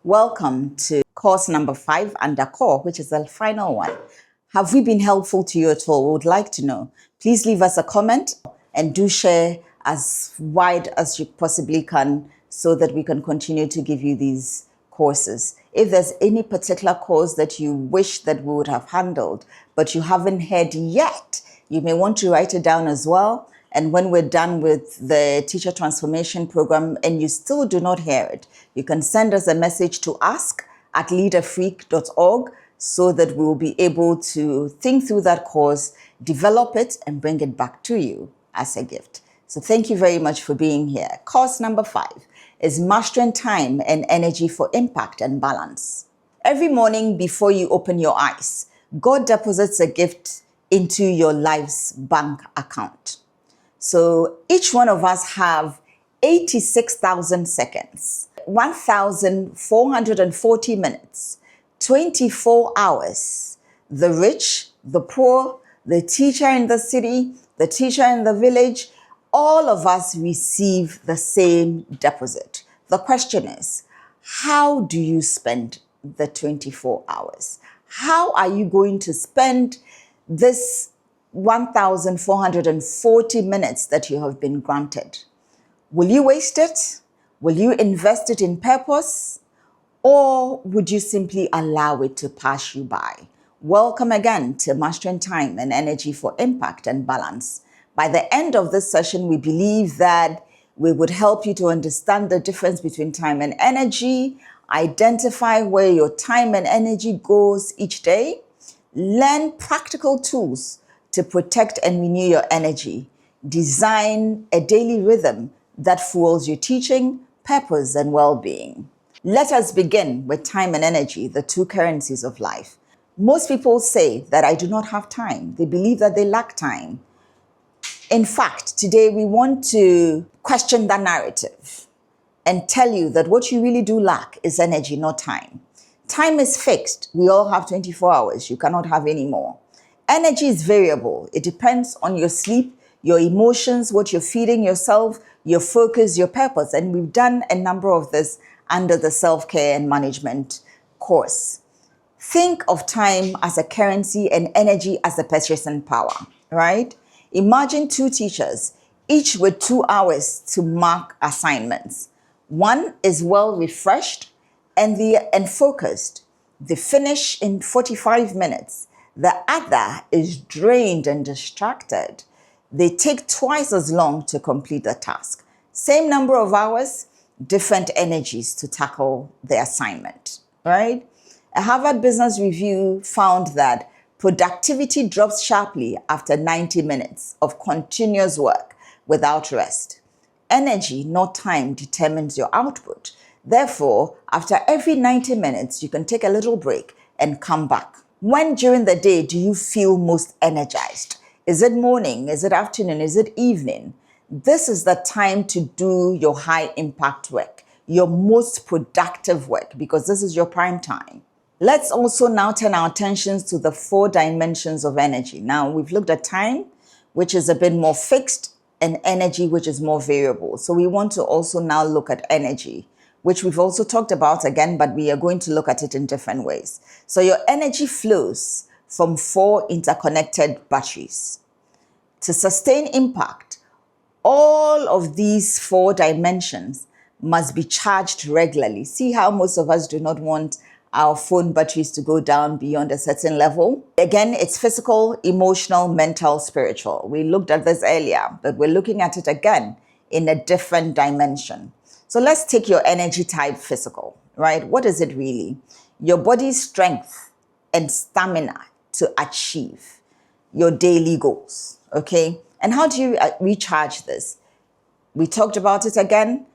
Welcome to course number 5 under core, which is the final one. Have we been helpful to you at all? We would like to know. Please leave us a comment and do share as wide as you possibly can so that we can continue to give you these courses. If there's any particular course that you wish that we would have handled, but you haven't heard yet, you may want to write it down as well. And when we're done with the teacher transformation program and you still do not hear it, you can send us a message to ask@leaderfreak.org so that we will be able to think through that course, develop it, and bring it back to you as a gift. So thank you very much for being here. Course number 5 is Mastering Time and Energy for Impact and Balance. Every morning before you open your eyes, God deposits a gift into your life's bank account. So each one of us have 86,000 seconds, 1,440 minutes, 24 hours. The rich, the poor, the teacher in the city, the teacher in the village, all of us receive the same deposit. The question is, how do you spend the 24 hours? How are you going to spend this 1,440 minutes that you have been granted? Will you waste it? Will you invest it in purpose? Or would you simply allow it to pass you by? Welcome again to Mastering Time and Energy for Impact and Balance. By the end of this session, we believe that we would help you to understand the difference between time and energy, identify where your time and energy goes each day, learn practical tools to protect and renew your energy, design a daily rhythm that fuels your teaching, purpose, and well-being. Let us begin with time and energy, the two currencies of life. Most people say that I do not have time. They believe that they lack time. In fact, today we want to question that narrative and tell you that what you really do lack is energy, not time. Time is fixed. We all have 24 hours. You cannot have any more. Energy is variable. It depends on your sleep, your emotions, what you're feeding yourself, your focus, your purpose. And we've done a number of this under the self-care and management course. Think of time as a currency and energy as a purchasing power, right? Imagine two teachers, each with 2 hours to mark assignments. One is well refreshed and focused. They finish in 45 minutes. The other is drained and distracted. They take twice as long to complete the task. Same number of hours, different energies to tackle the assignment, right? A Harvard Business Review found that productivity drops sharply after 90 minutes of continuous work without rest. Energy, not time, determines your output. Therefore, after every 90 minutes, you can take a little break and come back. When during the day do you feel most energized? Is it morning? Is it afternoon? Is it evening? This is the time to do your high impact work, your most productive work, because this is your prime time. Let's also now turn our attentions to the 4 dimensions of energy. Now, we've looked at time, which is a bit more fixed, and energy, which is more variable. So we want to also now look at energy, which we've also talked about again, but we are going to look at it in different ways. So your energy flows from 4 interconnected batteries. To sustain impact, all of these 4 dimensions must be charged regularly. See how most of us do not want our phone batteries to go down beyond a certain level. Again, it's physical, emotional, mental, spiritual. We looked at this earlier, but we're looking at it again in a different dimension. So let's take your energy type physical, right? What is it really? Your body's strength and stamina to achieve your daily goals, okay? And how do you recharge this? We talked about it again.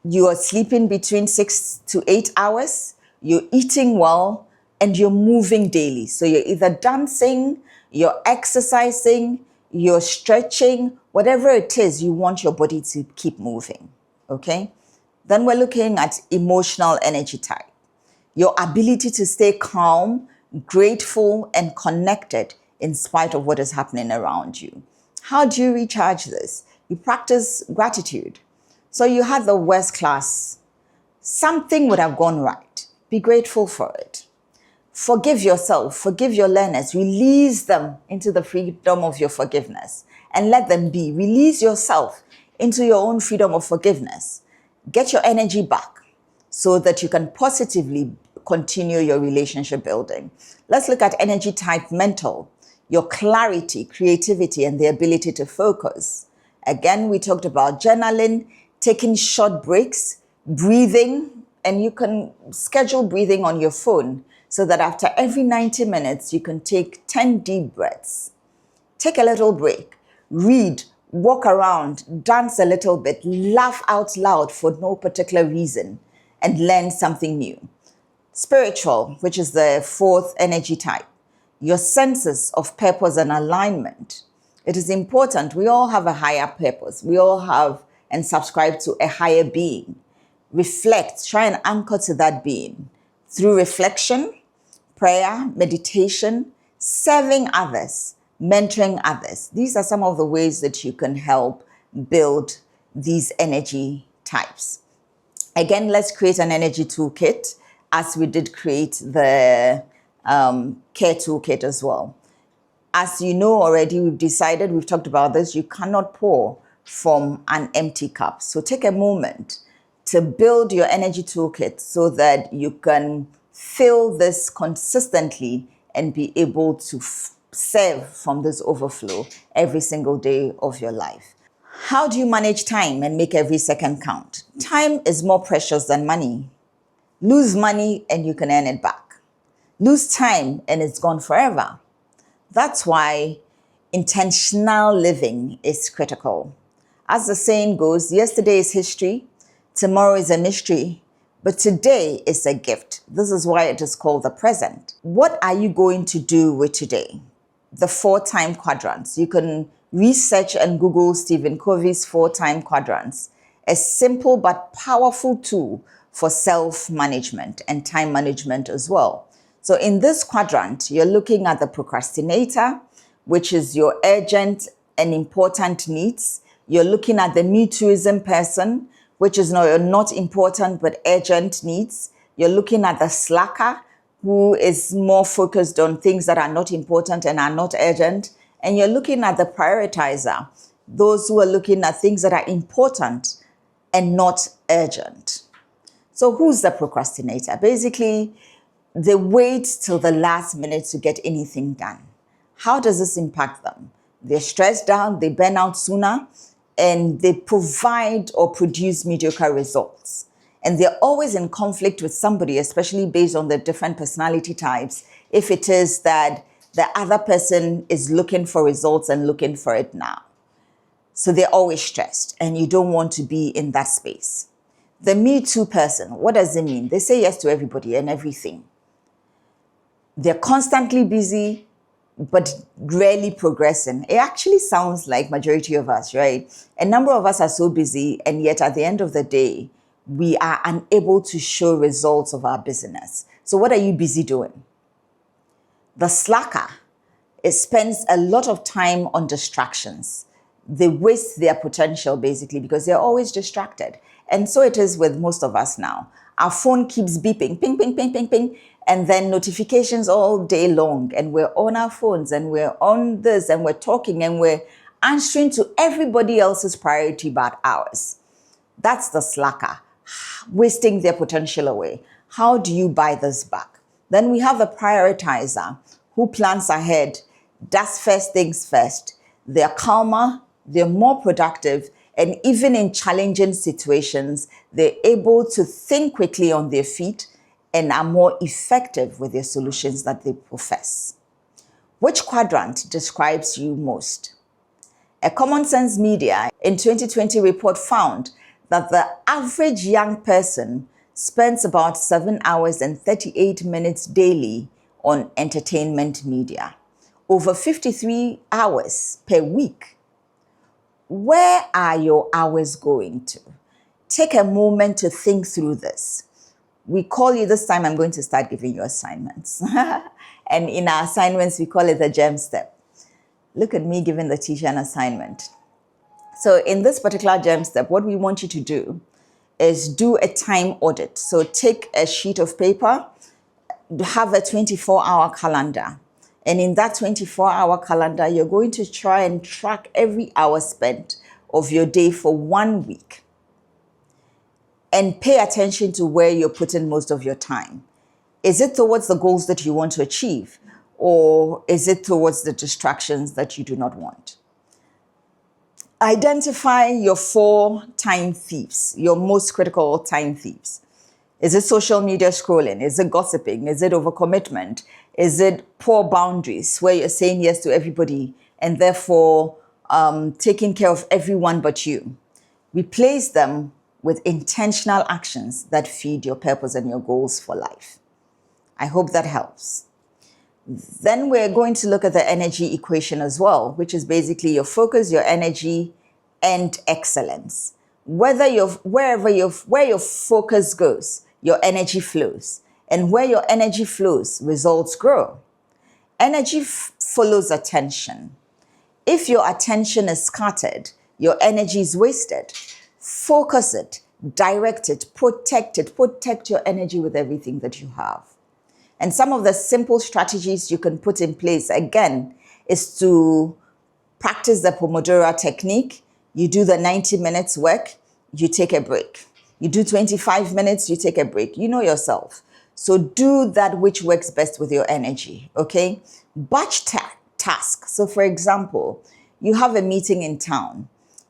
You are sleeping between 6 to 8 hours. You're eating well and you're moving daily. So you're either dancing, you're exercising, you're stretching, whatever it is, you want your body to keep moving, okay? Then we're looking at emotional energy type. Your ability to stay calm, grateful, and connected in spite of what is happening around you. How do you recharge this? You practice gratitude. So you had the worst class. Something would have gone right. Be grateful for it. Forgive yourself, forgive your learners, release them into the freedom of your forgiveness and let them be. Release yourself into your own freedom of forgiveness. Get your energy back so that you can positively continue your relationship building. Let's look at energy type mental, your clarity, creativity, and the ability to focus. Again, we talked about journaling, taking short breaks, breathing, and you can schedule breathing on your phone so that after every 90 minutes, you can take 10 deep breaths. Take a little break, read, walk around, dance a little bit, laugh out loud for no particular reason, and learn something new. Spiritual, which is the fourth energy type, your senses of purpose and alignment. It is important. We all have a higher purpose. We all have and subscribe to a higher being. Reflect, try and anchor to that being through reflection, prayer, meditation, serving others, mentoring others. These are some of the ways that you can help build these energy types. Again, let's create an energy toolkit as we did create the care toolkit as well. As you know already, we've talked about this, you cannot pour from an empty cup. So take a moment to build your energy toolkit so that you can fill this consistently and be able to serve from this overflow every single day of your life. How do you manage time and make every second count? Time is more precious than money. Lose money and you can earn it back. Lose time and it's gone forever. That's why intentional living is critical. As the saying goes, yesterday is history, tomorrow is a mystery, but today is a gift. This is why it is called the present. What are you going to do with today? The 4-time quadrants. You can research and Google Stephen Covey's 4-time quadrants, a simple but powerful tool for self-management and time management as well. So in this quadrant, you're looking at the procrastinator, which is your urgent and important needs. You're looking at the me tooism person, which is not important but urgent needs. You're looking at the slacker, who is more focused on things that are not important and are not urgent. And you're looking at the prioritizer, those who are looking at things that are important and not urgent. So who's the procrastinator? Basically, they wait till the last minute to get anything done. How does this impact them? They're stressed out, they burn out sooner, and they provide or produce mediocre results. And they're always in conflict with somebody, especially based on the different personality types, if it is that the other person is looking for results and looking for it now. So they're always stressed, and you don't want to be in that space. The Me Too person, what does it mean? They say yes to everybody and everything. They're constantly busy, but rarely progressing. It actually sounds like majority of us, right? A number of us are so busy, and yet at the end of the day, we are unable to show results of our business. So what are you busy doing? The slacker, it spends a lot of time on distractions. They waste their potential basically because they're always distracted. And so it is with most of us now. Our phone keeps beeping, ping, ping, ping, ping, ping, and then notifications all day long. And we're on our phones and we're on this and we're talking and we're answering to everybody else's priority but ours. That's the slacker, wasting their potential away. How do you buy this back? Then we have the prioritizer who plans ahead, does first things first. They're calmer, they're more productive, and even in challenging situations, they're able to think quickly on their feet and are more effective with their solutions that they profess. Which quadrant describes you most? A Common Sense Media in 2020 report found that the average young person spends about 7 hours and 38 minutes daily on entertainment media, over 53 hours per week. Where are your hours going to? Take a moment to think through this. We call you this time, I'm going to start giving you assignments. And in our assignments, we call it the gem step. Look at me giving the teacher an assignment. So in this particular gem step, what we want you to do is do a time audit. So take a sheet of paper, have a 24-hour calendar. And in that 24-hour calendar, you're going to try and track every hour spent of your day for 1 week. And pay attention to where you're putting most of your time. Is it towards the goals that you want to achieve? Or is it towards the distractions that you do not want? Identify your 4 time thieves, your most critical time thieves. Is it social media scrolling? Is it gossiping? Is it overcommitment? Is it poor boundaries where you're saying yes to everybody and therefore taking care of everyone but you? Replace them with intentional actions that feed your purpose and your goals for life. I hope that helps. Then we're going to look at the energy equation as well, which is basically your focus, your energy, and excellence. Where your focus goes, your energy flows. And where your energy flows, results grow. Energy follows attention. If your attention is scattered, your energy is wasted. Focus it, direct it, protect your energy with everything that you have. And some of the simple strategies you can put in place, again, is to practice the Pomodoro technique. You do the 90 minutes work, you take a break. You do 25 minutes, you take a break. You know yourself. So do that which works best with your energy, okay? Batch task. So for example, you have a meeting in town.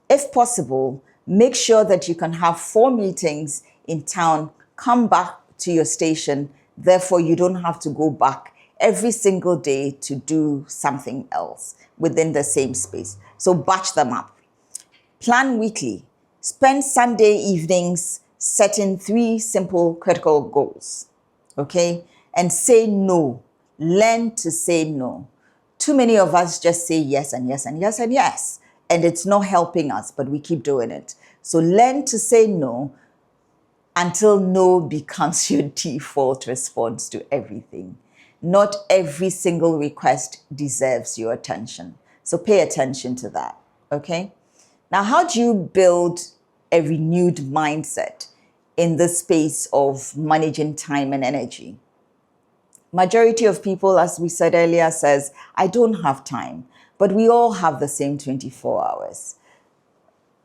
If possible, make sure that you can have 4 meetings in town, come back to your station. Therefore, you don't have to go back every single day to do something else within the same space. So batch them up. Plan weekly. Spend Sunday evenings setting 3 simple critical goals, okay? And say no. Learn to say no. Too many of us just say yes and yes and yes and yes. And it's not helping us, but we keep doing it. So learn to say no until no becomes your default response to everything. Not every single request deserves your attention. So pay attention to that, okay? Now, how do you build a renewed mindset in the space of managing time and energy? Majority of people, as we said earlier, says, I don't have time, but we all have the same 24 hours.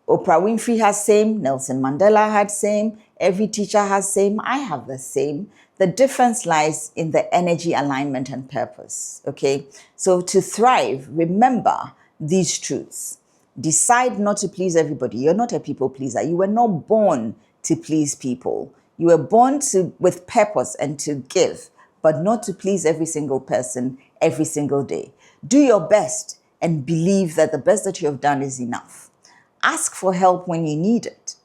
Oprah Winfrey has same, Nelson Mandela had same, every teacher has same, I have the same. The difference lies in the energy alignment and purpose, okay? So to thrive, remember these truths. Decide not to please everybody. You're not a people pleaser. You were not born to please people. You were born with purpose and to give, but not to please every single person every single day. Do your best and believe that the best that you have done is enough. Ask for help when you need it.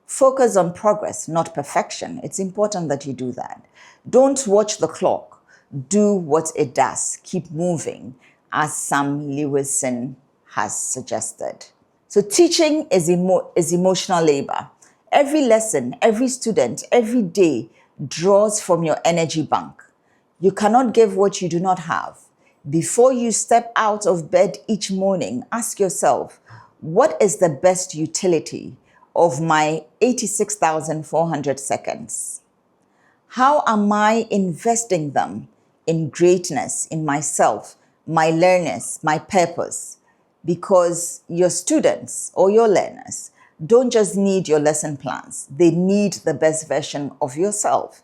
Focus on progress, not perfection. It's important that you do that. Don't watch the clock. Do what it does. Keep moving, as Sam Lewison has suggested. So teaching is emotional labor. Every lesson, every student, every day draws from your energy bank. You cannot give what you do not have. Before you step out of bed each morning, ask yourself, what is the best utility of my 86,400 seconds? How am I investing them in greatness, in myself, my learners, my purpose? Because your students or your learners don't just need your lesson plans. They need the best version of yourself.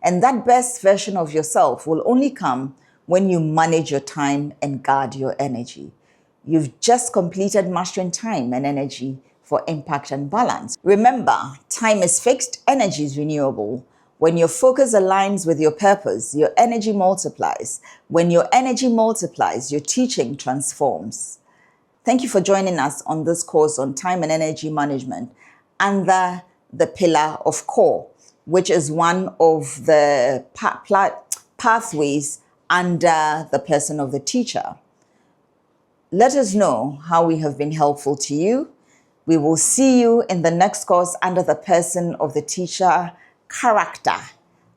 And that best version of yourself will only come when you manage your time and guard your energy. You've just completed Mastering Time and Energy for Impact and Balance. Remember, time is fixed, energy is renewable. When your focus aligns with your purpose, your energy multiplies. When your energy multiplies, your teaching transforms. Thank you for joining us on this course on time and energy management under the pillar of core, which is one of the pathways under the person of the teacher. Let us know how we have been helpful to you. We will see you in the next course under the person of the teacher character.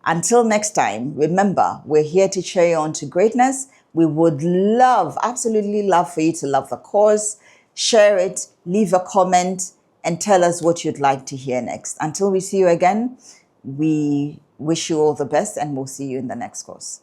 Until next time, remember, we're here to cheer you on to greatness. We would love, absolutely love for you to love the course, share it, leave a comment, and tell us what you'd like to hear next. Until we see you again, we wish you all the best, and we'll see you in the next course.